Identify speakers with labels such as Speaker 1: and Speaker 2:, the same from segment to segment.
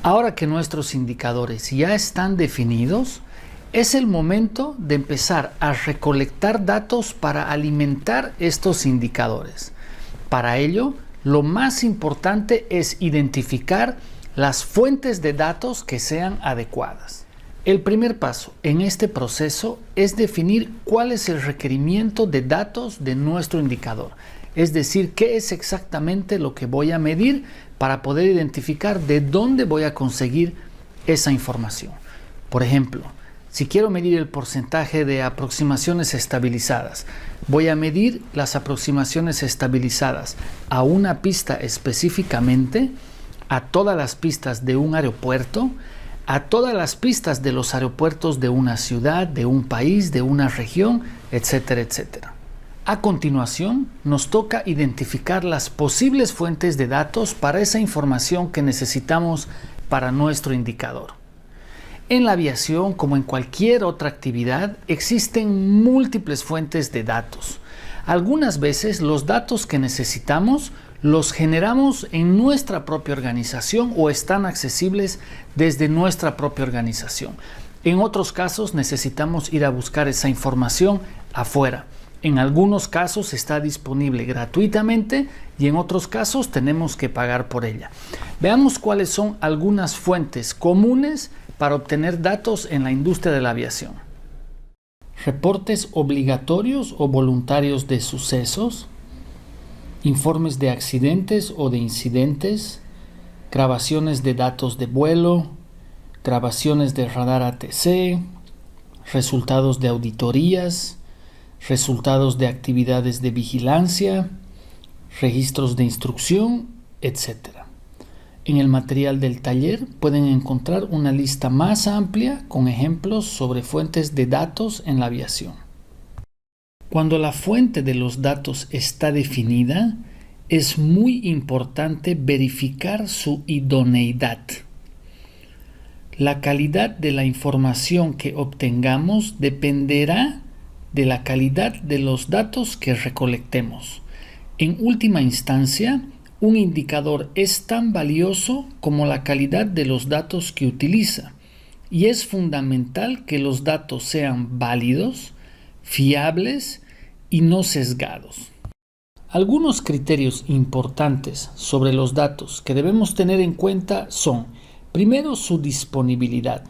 Speaker 1: Ahora que nuestros indicadores ya están definidos, es el momento de empezar a recolectar datos para alimentar estos indicadores. Para ello, lo más importante es identificar las fuentes de datos que sean adecuadas. El primer paso en este proceso es definir cuál es el requerimiento de datos de nuestro indicador. Es decir, qué es exactamente lo que voy a medir para poder identificar de dónde voy a conseguir esa información. Por ejemplo, si quiero medir el porcentaje de aproximaciones estabilizadas, voy a medir las aproximaciones estabilizadas a una pista específicamente, a todas las pistas de un aeropuerto, a todas las pistas de los aeropuertos de una ciudad, de un país, de una región, etcétera, etcétera. A continuación, nos toca identificar las posibles fuentes de datos para esa información que necesitamos para nuestro indicador. En la aviación, como en cualquier otra actividad, existen múltiples fuentes de datos. Algunas veces los datos que necesitamos los generamos en nuestra propia organización o están accesibles desde nuestra propia organización. En otros casos necesitamos ir a buscar esa información afuera. En algunos casos está disponible gratuitamente y en otros casos tenemos que pagar por ella. Veamos cuáles son algunas fuentes comunes para obtener datos en la industria de la aviación. Reportes obligatorios o voluntarios de sucesos, informes de accidentes o de incidentes, grabaciones de datos de vuelo, grabaciones de radar ATC, resultados de auditorías, resultados de actividades de vigilancia, registros de instrucción, etc. En el material del taller pueden encontrar una lista más amplia con ejemplos sobre fuentes de datos en la aviación. Cuando la fuente de los datos está definida, es muy importante verificar su idoneidad. La calidad de la información que obtengamos dependerá de la calidad de los datos que recolectemos. En última instancia, un indicador es tan valioso como la calidad de los datos que utiliza, y es fundamental que los datos sean válidos, fiables y no sesgados. Algunos criterios importantes sobre los datos que debemos tener en cuenta son, primero, su disponibilidad.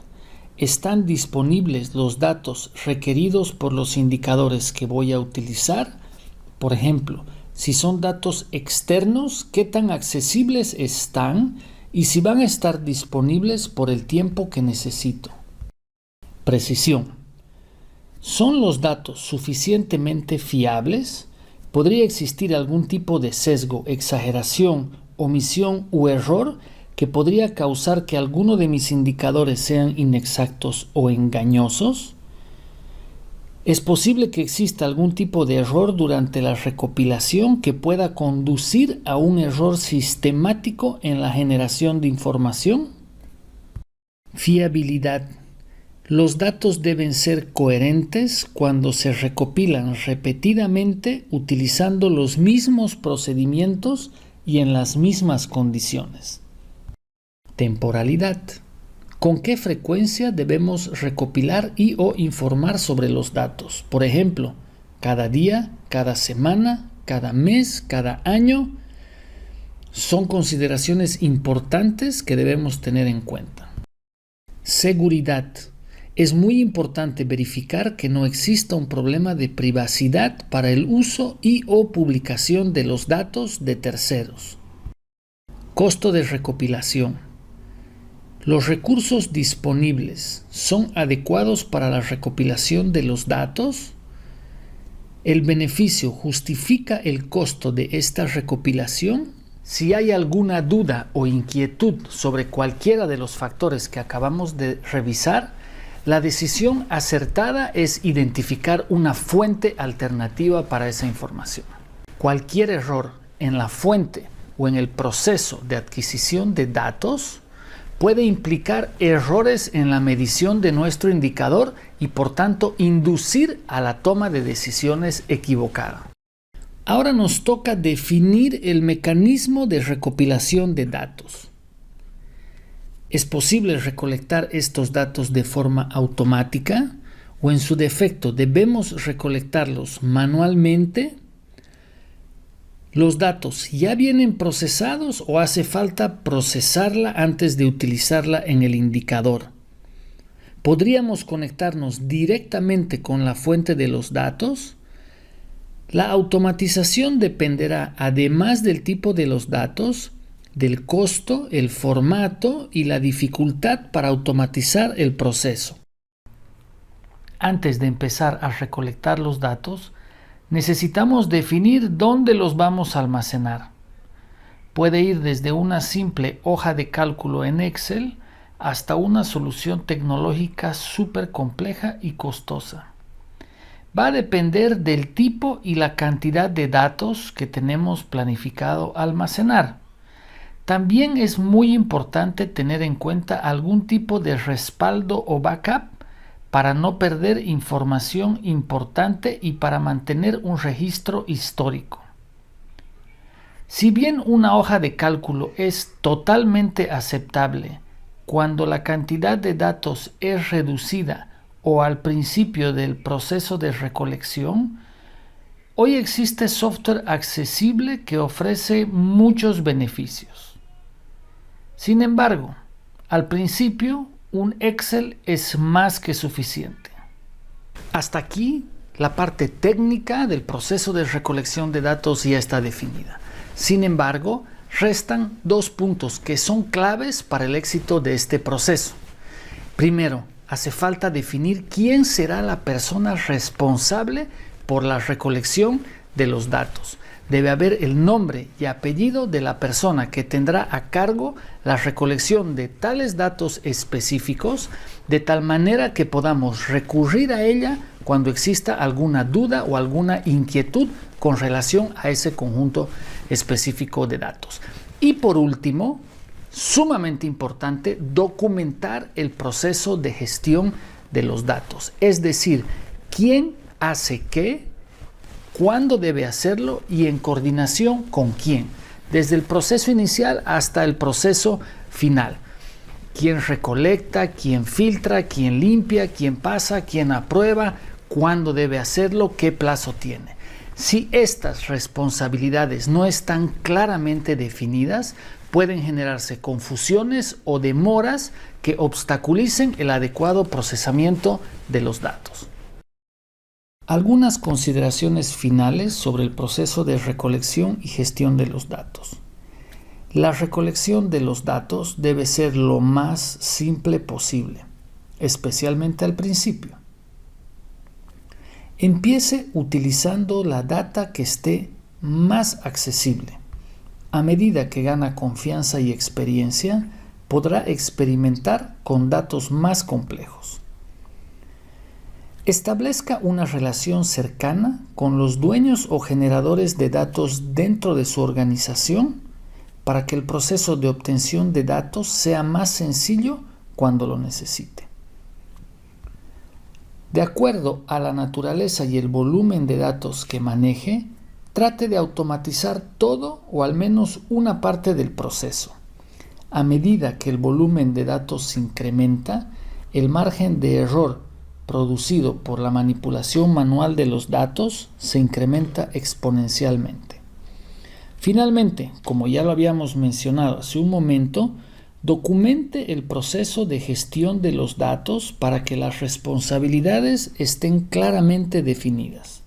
Speaker 1: ¿Están disponibles los datos requeridos por los indicadores que voy a utilizar? Por ejemplo, si son datos externos, ¿qué tan accesibles están? Y si van a estar disponibles por el tiempo que necesito. Precisión. ¿Son los datos suficientemente fiables? ¿Podría existir algún tipo de sesgo, exageración, omisión u error que podría causar que alguno de mis indicadores sean inexactos o engañosos? ¿Es posible que exista algún tipo de error durante la recopilación que pueda conducir a un error sistemático en la generación de información? Fiabilidad. Los datos deben ser coherentes cuando se recopilan repetidamente utilizando los mismos procedimientos y en las mismas condiciones. Temporalidad. ¿Con qué frecuencia debemos recopilar y o informar sobre los datos? Por ejemplo, cada día, cada semana, cada mes, cada año. Son consideraciones importantes que debemos tener en cuenta. Seguridad. Es muy importante verificar que no exista un problema de privacidad para el uso y o publicación de los datos de terceros. Costo de recopilación. ¿Los recursos disponibles son adecuados para la recopilación de los datos? ¿El beneficio justifica el costo de esta recopilación? Si hay alguna duda o inquietud sobre cualquiera de los factores que acabamos de revisar, la decisión acertada es identificar una fuente alternativa para esa información. Cualquier error en la fuente o en el proceso de adquisición de datos puede implicar errores en la medición de nuestro indicador y por tanto inducir a la toma de decisiones equivocada. Ahora nos toca definir el mecanismo de recopilación de datos. ¿Es posible recolectar estos datos de forma automática o en su defecto debemos recolectarlos manualmente? ¿Los datos ya vienen procesados o hace falta procesarla antes de utilizarla en el indicador? ¿Podríamos conectarnos directamente con la fuente de los datos? La automatización dependerá, además del tipo de los datos, del costo, el formato y la dificultad para automatizar el proceso. Antes de empezar a recolectar los datos, necesitamos definir dónde los vamos a almacenar. Puede ir desde una simple hoja de cálculo en Excel hasta una solución tecnológica súper compleja y costosa. Va a depender del tipo y la cantidad de datos que tenemos planificado almacenar. También es muy importante tener en cuenta algún tipo de respaldo o backup para no perder información importante y para mantener un registro histórico. Si bien una hoja de cálculo es totalmente aceptable cuando la cantidad de datos es reducida o al principio del proceso de recolección, hoy existe software accesible que ofrece muchos beneficios. Sin embargo, al principio, un Excel es más que suficiente. Hasta aquí, la parte técnica del proceso de recolección de datos ya está definida. Sin embargo, restan dos puntos que son claves para el éxito de este proceso. Primero, hace falta definir quién será la persona responsable por la recolección de los datos. Debe haber el nombre y apellido de la persona que tendrá a cargo la recolección de tales datos específicos, de tal manera que podamos recurrir a ella cuando exista alguna duda o alguna inquietud con relación a ese conjunto específico de datos. Y por último, sumamente importante, documentar el proceso de gestión de los datos, es decir, quién hace qué, cuándo debe hacerlo y en coordinación con quién, desde el proceso inicial hasta el proceso final. Quién recolecta, quién filtra, quién limpia, quién pasa, quién aprueba, cuándo debe hacerlo, qué plazo tiene. Si estas responsabilidades no están claramente definidas, pueden generarse confusiones o demoras que obstaculicen el adecuado procesamiento de los datos. Algunas consideraciones finales sobre el proceso de recolección y gestión de los datos. La recolección de los datos debe ser lo más simple posible, especialmente al principio. Empiece utilizando la data que esté más accesible. A medida que gana confianza y experiencia, podrá experimentar con datos más complejos. Establezca una relación cercana con los dueños o generadores de datos dentro de su organización para que el proceso de obtención de datos sea más sencillo cuando lo necesite. De acuerdo a la naturaleza y el volumen de datos que maneje, trate de automatizar todo o al menos una parte del proceso. A medida que el volumen de datos se incrementa, el margen de error producido por la manipulación manual de los datos se incrementa exponencialmente. Finalmente, como ya lo habíamos mencionado hace un momento, documente el proceso de gestión de los datos para que las responsabilidades estén claramente definidas.